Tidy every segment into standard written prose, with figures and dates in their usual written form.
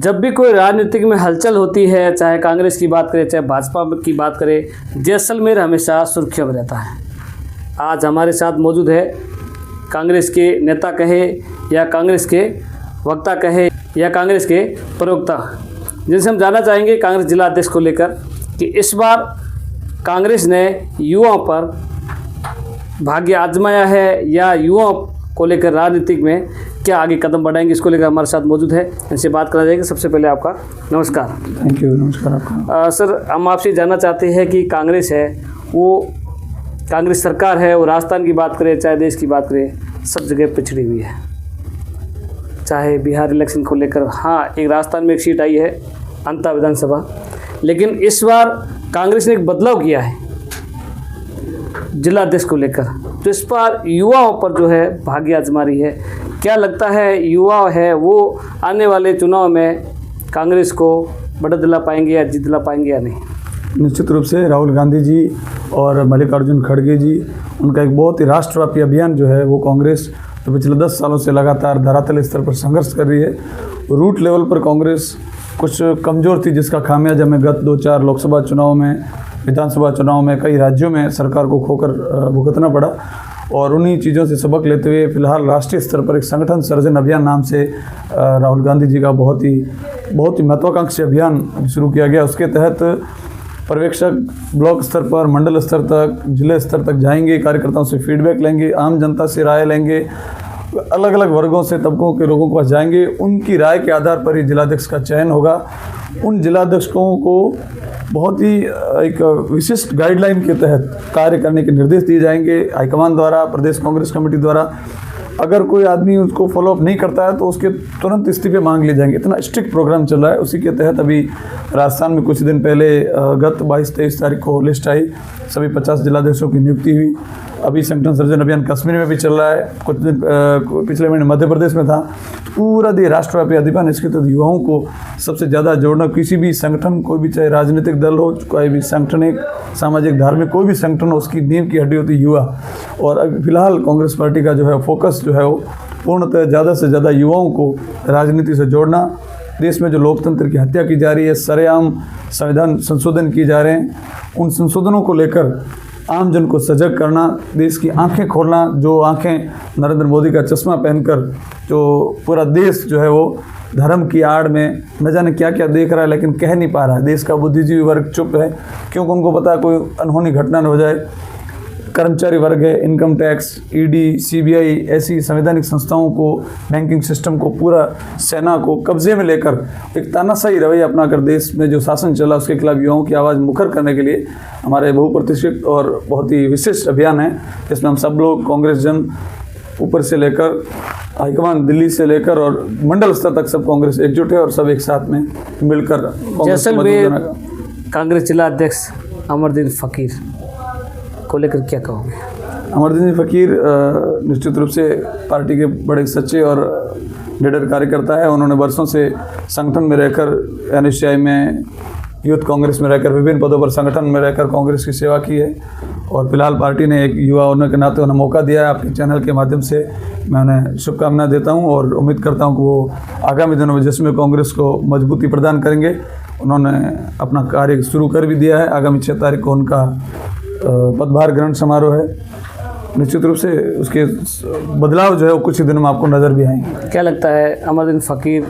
जब भी कोई राजनीतिक में हलचल होती है, चाहे कांग्रेस की बात करें चाहे भाजपा की बात करें, जैसलमेर हमेशा सुर्खियों में रहता है। आज हमारे साथ मौजूद है कांग्रेस के नेता कहे या कांग्रेस के वक्ता कहे या कांग्रेस के प्रवक्ता, जिनसे हम जानना चाहेंगे कांग्रेस जिला अध्यक्ष को लेकर कि इस बार कांग्रेस ने युवाओं पर भाग्य आजमाया है या युवाओं को लेकर राजनीतिक में क्या आगे कदम बढ़ाएंगे, इसको लेकर हमारे साथ मौजूद है, इनसे बात करा जाएगी। सबसे पहले आपका नमस्कार। Thank you. नमस्कार आपका। सर, हम आपसे जानना चाहते हैं कि कांग्रेस है वो कांग्रेस सरकार है, वो राजस्थान की बात करें चाहे देश की बात करें, सब जगह पिछड़ी हुई है। चाहे बिहार इलेक्शन को लेकर, हाँ एक राजस्थान में एक सीट आई है अंता विधानसभा, लेकिन इस बार कांग्रेस ने एक बदलाव किया है जिला अध्यक्ष को लेकर, तो इस बार युवाओं पर जो है भाग्य आजमा रही है। क्या लगता है युवा है वो आने वाले चुनाव में कांग्रेस को बढ़त दिला पाएंगे या जीत दिला पाएंगे या नहीं? निश्चित रूप से राहुल गांधी जी और मल्लिकार्जुन खड़गे जी, उनका एक बहुत ही राष्ट्रव्यापी अभियान जो है वो कांग्रेस तो पिछले 10 सालों से लगातार धरातल स्तर पर संघर्ष कर रही है। रूट लेवल पर कांग्रेस कुछ कमज़ोर थी, जिसका खामियाजा में गत 2-4 लोकसभा चुनाव में, विधानसभा चुनाव में कई राज्यों में सरकार को खोकर भुगतना पड़ा। और उन्हीं चीज़ों से सबक लेते हुए फिलहाल राष्ट्रीय स्तर पर एक संगठन सर्जन अभियान नाम से राहुल गांधी जी का बहुत ही महत्वाकांक्षी अभियान शुरू किया गया। उसके तहत पर्यवेक्षक ब्लॉक स्तर पर, मंडल स्तर तक, जिले स्तर तक जाएंगे, कार्यकर्ताओं से फीडबैक लेंगे, आम जनता से राय लेंगे, अलग अलग वर्गों से, तबकों के लोगों के पास जाएंगे। उनकी राय के आधार पर ही जिलाध्यक्ष का चयन होगा। उन जिलाध्यक्षों को बहुत ही एक विशिष्ट गाइडलाइन के तहत कार्य करने के निर्देश दिए जाएंगे हाईकमान द्वारा, प्रदेश कांग्रेस कमेटी द्वारा। अगर कोई आदमी उसको फॉलोअप नहीं करता है तो उसके तुरंत इस्तीफे मांग लिए जाएंगे। इतना स्ट्रिक्ट प्रोग्राम चल रहा है। उसी के तहत अभी राजस्थान में कुछ दिन पहले गत 22-23 तारीख को लिस्ट आई, सभी 50 जिलाध्यक्षों की नियुक्ति हुई। अभी संगठन सर्जन अभियान कश्मीर में भी चल रहा है, कुछ दिन पिछले महीने मध्य प्रदेश में था। पूरा दिन राष्ट्रव्यापी अभियान, इसके तहत युवाओं को सबसे ज़्यादा जोड़ना। किसी भी संगठन, कोई भी चाहे राजनीतिक दल हो, कोई भी शैक्षणिक, सामाजिक, धार्मिक कोई भी संगठन हो, उसकी नींव की हड्डी होती है युवा। और अभी फिलहाल कांग्रेस पार्टी का जो है फोकस जो है वो पूर्णतः ज़्यादा से ज़्यादा युवाओं को राजनीति से जोड़ना। देश में जो लोकतंत्र की हत्या की जा रही है, सरेआम संविधान संशोधन किए जा रहे हैं, उन संशोधनों को लेकर आम जन को सजग करना, देश की आंखें खोलना। जो आंखें नरेंद्र मोदी का चश्मा पहनकर जो पूरा देश जो है वो धर्म की आड़ में न जाने क्या क्या देख रहा है, लेकिन कह नहीं पा रहा है। देश का बुद्धिजीवी वर्ग चुप है, क्योंकि उनको पता है कोई अनहोनी घटना न हो जाए। कर्मचारी वर्ग है, इनकम टैक्स, ईडी, सीबीआई, ऐसी संवैधानिक संस्थाओं को, बैंकिंग सिस्टम को, पूरा सेना को कब्जे में लेकर एक तानाशाही रवैया अपनाकर देश में जो शासन चला, उसके खिलाफ युवाओं की आवाज़ मुखर करने के लिए हमारे बहुप्रतिष्ठित और बहुत ही विशिष्ट अभियान है, जिसमें हम सब लोग कांग्रेस जन ऊपर से लेकर हाईकमान दिल्ली से लेकर और मंडल स्तर तक सब कांग्रेस एकजुट है और सब एक साथ में मिलकर जैसलमेर कांग्रेस जिला अध्यक्ष अमरदीन फ़कीर को लेकर क्या कहोगे? अमरदीन फ़कीर निश्चित रूप से पार्टी के बड़े सच्चे और निडर कार्यकर्ता है। उन्होंने वर्षों से संगठन में रहकर, NSCI में, यूथ कांग्रेस में रहकर, विभिन्न पदों पर संगठन में रहकर कांग्रेस की सेवा की है। और फिलहाल पार्टी ने एक युवा होने के नाते उन्हें मौका दिया है। आपके चैनल के माध्यम से मैं उन्हें शुभकामनाएं देता हूं और उम्मीद करता हूं कि वो आगामी दिनों में जिसमें कांग्रेस को मजबूती प्रदान करेंगे। उन्होंने अपना कार्य शुरू कर भी दिया है। आगामी 6 तारीख को उनका पदभार ग्रहण समारोह है। निश्चित रूप से उसके बदलाव जो है वो कुछ ही दिनों में आपको नज़र भी आएंगे। क्या लगता है अमरदीन फ़कीर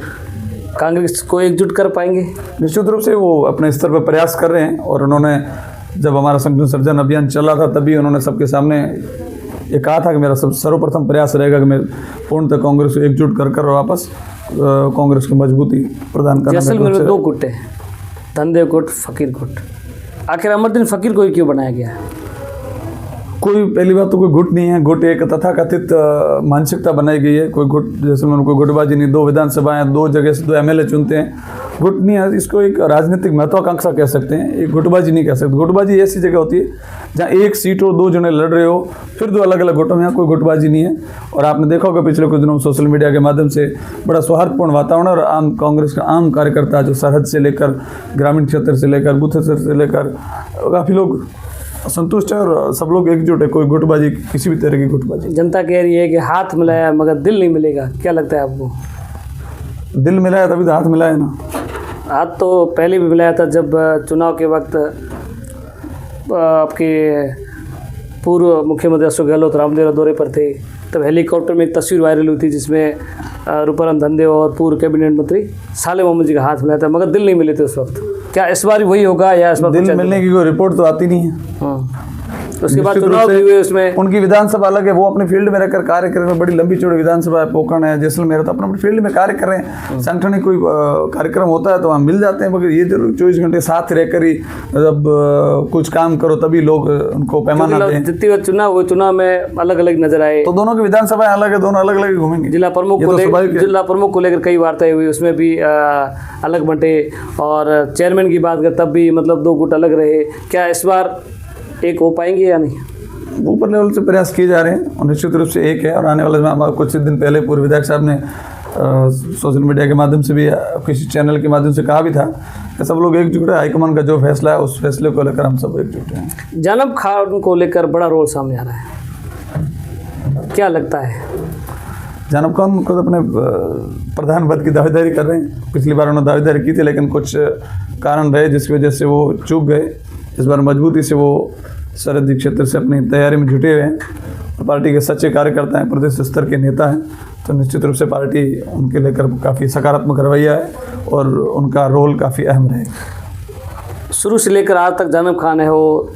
कांग्रेस को एकजुट कर पाएंगे? निश्चित रूप से वो अपने स्तर पर प्रयास कर रहे हैं। और उन्होंने जब हमारा संगठन सर्जन अभियान चल रहा था तभी उन्होंने सबके सामने ये कहा था कि मेरा सर्वप्रथम प्रयास रहेगा कि मैं पूर्णतः कांग्रेस को एकजुट कर वापस कांग्रेस को मजबूती प्रदान करना। जैसलमेर में 2 गुट हैं, धनदेव गुट, फ़कीर गुट। आखिर अमरदीन फ़कीर को ही क्यों बनाया गया है? कोई पहली बात तो कोई गुट नहीं है। गुट एक तथाकथित मानसिकता बनाई गई है। कोई गुट जैसे मैंने कोई गुटबाजी नहीं। 2 विधानसभाएं, 2 जगह से 2 MLA चुनते हैं, गुट नहीं है। इसको एक राजनीतिक महत्वाकांक्षा कह सकते हैं, एक गुटबाजी नहीं कह सकते। गुटबाजी ऐसी जगह होती है जहाँ एक सीट हो, 2 जने लड़ रहे हो, फिर 2 अलग अलग गुटों में। यहाँ कोई गुटबाजी नहीं है। और आपने देखा होगा पिछले कुछ दिनों सोशल मीडिया के माध्यम से बड़ा सौहार्दपूर्ण वातावरण और आम कांग्रेस का आम कार्यकर्ता जो सरहद से लेकर, ग्रामीण क्षेत्र से लेकर, बूथ स्तर से लेकर काफ़ी लोग संतुष्ट है और सब लोग एकजुट है। कोई गुटबाजी, किसी भी तरह की गुटबाजी। जनता कह रही है कि हाथ मिलाया मगर दिल नहीं मिलेगा, क्या लगता है आपको? दिल मिलाया तभी तो हाथ मिलाया ना। हाथ तो पहले भी मिलाया था जब चुनाव के वक्त आपके पूर्व मुख्यमंत्री अशोक गहलोत रामदेवरा दौरे पर थे, तब हेलीकॉप्टर में एक तस्वीर वायरल हुई थी जिसमें रूपाराम धंधे और पूर्व कैबिनेट मंत्री साले मोहम्मद जी का हाथ मिलाया था, मगर दिल नहीं मिले थे उस वक्त। क्या इस बार वही होगा या इस बार दिल मिलने की कोई रिपोर्ट तो आती नहीं है। हाँ, उसके बाद चुनाव भी हुए, उसमें उनकी विधानसभा अलग है, वो अपने फील्ड में रहकर कार्य कर रहे हैं। बड़ी लंबी चौड़ी विधानसभा है, पोखरण है, जैसलमेर, तो अपने फील्ड में कार्य कर रहे हैं। संगठनिक कोई कार्यक्रम होता है तो वहाँ मिल जाते हैं, मगर ये जो 24 घंटे साथ रहकर ही जब कुछ काम करो तभी लोग उनको पैमाना दें। जितनी बार चुनाव हुए, चुनाव में अलग अलग नजर आए, तो दोनों की विधानसभाएं अलग है, दोनों अलग अलग घूमेंगे। जिला प्रमुख को लेकर कई वार्ताएं हुई, उसमें भी अलग बंटे, और चेयरमैन की बात कर तब भी मतलब 2 गुट अलग रहे। क्या इस बार एक हो पाएंगे या नहीं? ऊपर लेवल से प्रयास किए जा रहे हैं और निश्चित रूप से एक है। और आने वाले में कुछ दिन पहले पूर्व विधायक साहब ने सोशल मीडिया के माध्यम से भी, किसी चैनल के माध्यम से कहा भी था कि सब लोग एकजुट है, हाईकमान का जो फैसला है उस फैसले को लेकर हम सब एकजुट हैं। जानब खान को लेकर बड़ा रोल सामने आ रहा है, क्या लगता है? जानब खान खुद अपने प्रधान पद की दावेदारी कर रहे हैं। पिछली बार उन्होंने दावेदारी की थी, लेकिन कुछ कारण रहे जिसकी वजह से वो चूक गए। इस बार मजबूती से वो सरहदी क्षेत्र से अपनी तैयारी में जुटे हुए हैं। पार्टी के सच्चे कार्यकर्ता हैं, प्रदेश स्तर के नेता हैं, तो निश्चित रूप से पार्टी उनके लेकर काफ़ी सकारात्मक रवैया है और उनका रोल काफ़ी अहम रहेगा। शुरू से लेकर आज तक जानब खान है वो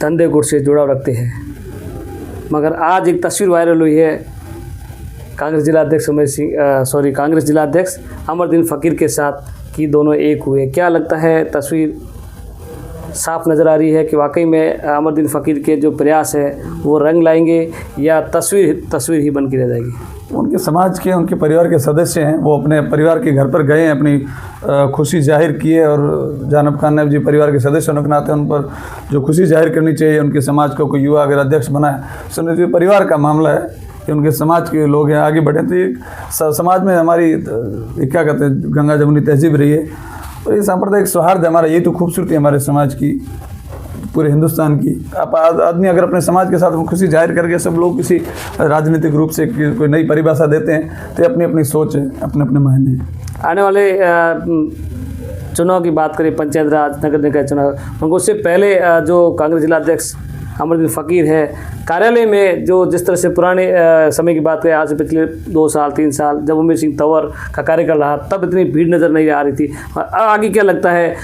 धंधे गुट से जुड़ाव रखते हैं, मगर आज एक तस्वीर वायरल हुई है कांग्रेस जिलाध्यक्ष अमरदीन फ़कीर के साथ कि दोनों एक हुए। क्या लगता है, तस्वीर साफ नज़र आ रही है कि वाकई में अमरदीन फ़कीर के जो प्रयास है वो रंग लाएंगे या तस्वीर ही बन के रह जाएगी? उनके समाज के, उनके परिवार के सदस्य हैं, वो अपने परिवार के घर पर गए हैं, अपनी खुशी जाहिर की है। और जानब खान ने जी परिवार के सदस्य होने के नाते उन पर जो खुशी जाहिर करनी चाहिए, उनके समाज को कोई युवा अगर अध्यक्ष बनाए, सुनिए तो परिवार का मामला है कि उनके समाज के लोग हैं आगे बढ़े। तो ये समाज में हमारी क्या कहते हैं, गंगा जमुनी तहजीब रही है और ये सांप्रदायिक सौहार्द हमारा, ये तो खूबसूरती है हमारे समाज की, पूरे हिंदुस्तान की। आप आदमी अगर अपने समाज के साथ खुशी जाहिर करके, सब लोग किसी राजनीतिक रूप से कोई नई परिभाषा देते हैं, तो अपनी अपनी सोच है, अपने अपने मायने हैं। आने वाले चुनाव की बात करें, पंचायत राज, नगर निकाय चुनाव, उनको उससे पहले जो कांग्रेस जिलाध्यक्ष अमरदीन फ़कीर है, कार्यालय में जो जिस तरह से पुराने समय की बात करें, आज से पिछले 2 साल 3 साल जब उमेश सिंह तंवर का कार्यकाल रहा, तब इतनी भीड़ नज़र नहीं आ रही थी। आगे क्या लगता है,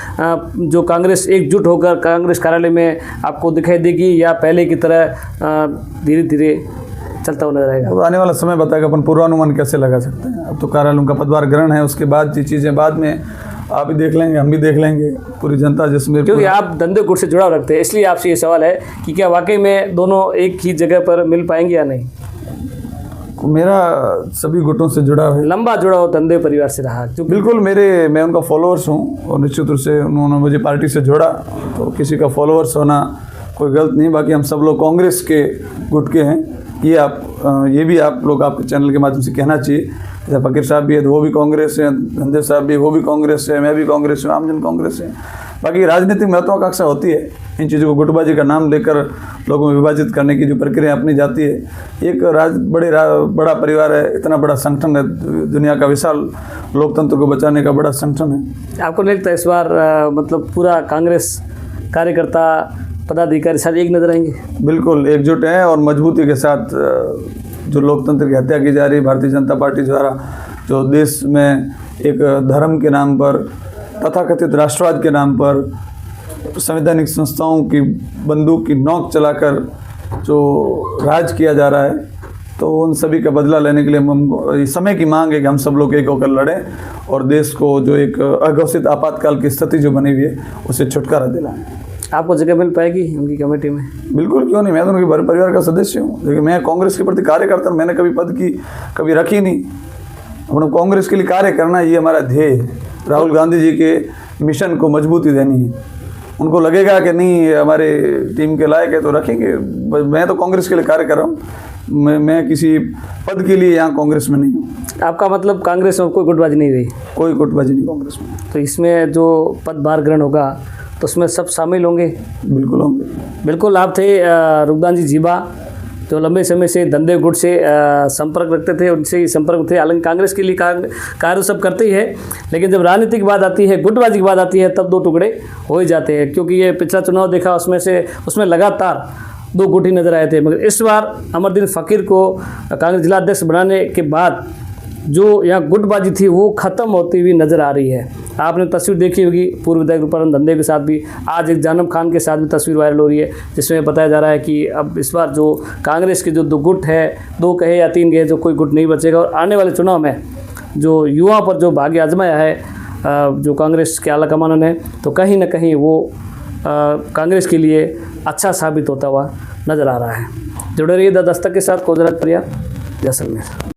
जो कांग्रेस एकजुट होकर कांग्रेस कार्यालय में आपको दिखाई देगी या पहले की तरह धीरे धीरे चलता हुआ नजर आएगा? तो आने वाला समय बताएगा, अपन पूर्वानुमान कैसे लगा सकते हैं। अब तो कार्यालयों का पदभार ग्रहण है, उसके बाद ये चीज़ें बाद में आप भी देख लेंगे, हम भी देख लेंगे, पूरी जनता जिसमें, क्योंकि आप धंधे गुट से जुड़ाव रखते हैं, इसलिए आपसे ये सवाल है कि क्या वाकई में दोनों एक ही जगह पर मिल पाएंगे या नहीं? मेरा सभी गुटों से जुड़ा है, लंबा जुड़ा हो धंधे परिवार से रहा। बिल्कुल, मैं उनका फॉलोअर्स हूँ और निश्चित रूप से उन्होंने मुझे पार्टी से जोड़ा, तो किसी का फॉलोअर्स होना कोई गलत नहीं। बाकी हम सब लोग कांग्रेस के गुट के हैं, ये भी आप लोग आपके चैनल के माध्यम से कहना चाहिए। जैसे फ़कीर साहब भी है तो वो भी कांग्रेस है, धंधे साहब भी वो भी कांग्रेस है, मैं भी कांग्रेस हूँ, आमजन कांग्रेस है। बाकी राजनीतिक महत्वाकांक्षा होती है, इन चीज़ों को गुटबाजी का नाम लेकर लोगों में विभाजित करने की जो प्रक्रिया अपनी जाती है। एक बड़ा परिवार है, इतना बड़ा संगठन है, दुनिया का विशाल लोकतंत्र को बचाने का बड़ा संगठन है। आपको नहीं लगता इस बार मतलब पूरा कांग्रेस कार्यकर्ता पदाधिकारी सारे एक नजर आएंगे? बिल्कुल एकजुट हैं और मजबूती के साथ जो लोकतंत्र की हत्या की जा रही है भारतीय जनता पार्टी द्वारा, जो देश में एक धर्म के नाम पर, तथाकथित राष्ट्रवाद के नाम पर, संवैधानिक संस्थाओं की बंदूक की नोक चलाकर जो राज किया जा रहा है, तो उन सभी का बदला लेने के लिए हम समय की मांग है कि हम सब लोग एक होकर लड़ें और देश को जो एक अघोषित आपातकाल की स्थिति जो बनी हुई है उससे छुटकारा दिलाएं। आपको जगह मिल पाएगी उनकी कमेटी में? बिल्कुल, क्यों नहीं, मैं तो उनके परिवार का सदस्य हूँ, लेकिन मैं कांग्रेस के प्रति कार्य करता हूँ। मैंने कभी पद की कभी रखी नहीं, अपने कांग्रेस के लिए कार्य करना ये हमारा ध्येय है। राहुल गांधी जी के मिशन को मजबूती देनी है। उनको लगेगा कि नहीं हमारे टीम के लायक है तो रखेंगे। मैं तो कांग्रेस के लिए कार्य कर रहा हूँ, मैं किसी पद के लिए यहाँ कांग्रेस में नहीं हूँ। आपका मतलब कांग्रेस में कोई गुटबाजी नहीं रही? कोई गुटबाजी नहीं कांग्रेस में। तो इसमें जो पदभार ग्रहण होगा तो उसमें सब शामिल होंगे? बिल्कुल होंगे। बिल्कुल, आप थे रुगदान जी जीबा, जो लंबे समय से धंधे गुट से संपर्क रखते थे, उनसे ही संपर्क थे। हालांकि कांग्रेस के लिए कार्य सब करते ही है, लेकिन जब राजनीति की बात आती है, गुटबाजी की बात आती है, तब दो टुकड़े हो ही जाते हैं। क्योंकि ये पिछला चुनाव देखा, उसमें लगातार दो गुट ही नजर आए थे। मगर इस बार अमरदीन फ़कीर को कांग्रेस जिला अध्यक्ष बनाने के बाद जो यहाँ गुटबाजी थी वो ख़त्म होती हुई नज़र आ रही है। आपने तस्वीर देखी होगी पूर्व विधायक रूपानंद धंधे के साथ भी, आज एक जानम खान के साथ भी तस्वीर वायरल हो रही है, जिसमें बताया जा रहा है कि अब इस बार जो कांग्रेस के जो दो गुट है, दो कहे या तीन कहे, जो कोई गुट नहीं बचेगा। और आने वाले चुनाव में जो युवाओं पर जो भाग्य आजमाया है जो कांग्रेस के आला कमान ने, तो कहीं ना कहीं वो कांग्रेस के लिए अच्छा साबित होता हुआ नज़र आ रहा है। जुड़े रहिए द दस्तक के साथ। कोजराज परिया, जैसलमेर।